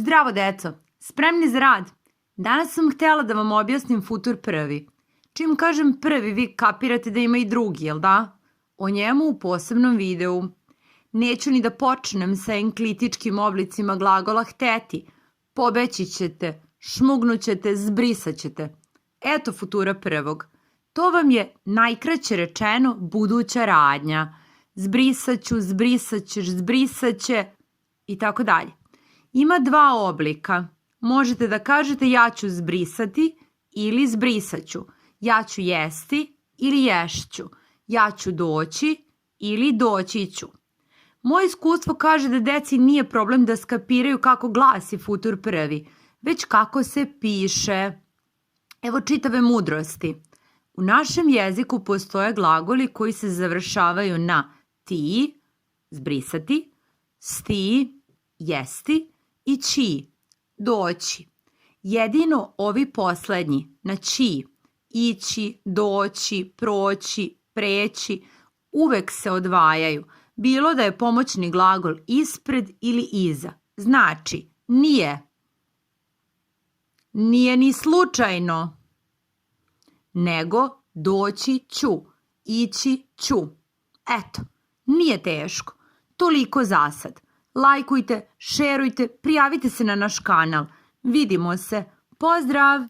Zdravo, deco! Spremni za rad? Danas sam htjela da vam objasnim futur prvi. Čim kažem prvi, vi kapirate da ima i drugi, jel da? O njemu u posebnom videu. Neću ni da počnem sa enklitičkim oblicima glagola hteti. Pobeći ćete, šmugnut ćete, zbrisat ćete. Eto futura prvog. To vam je, najkraće rečeno, buduća radnja. Zbrisat ću, zbrisat ćeš, zbrisat će i tako dalje. Ima dva oblika. Možete da kažete ja ću zbrisati ili zbrisat ću. Ja ću jesti ili ješću. Ja ću doći ili doći ću. Moje iskustvo kaže da deci nije problem da skapiraju kako glasi futur prvi, već kako se piše. Evo čitave mudrosti. U našem jeziku postoje glagoli koji se završavaju na ti, zbrisati, sti, jesti i ći, doći. Jedino ovi poslednji, na ći, ići, doći, proći, preći, uvek se odvajaju, bilo da je pomoćni glagol ispred ili iza. Znači, nije ni slučajno, nego doći ću, ići ću. Eto, nije teško. Toliko za sad. Lajkujte, šerujte, prijavite se na naš kanal. Vidimo se. Pozdrav!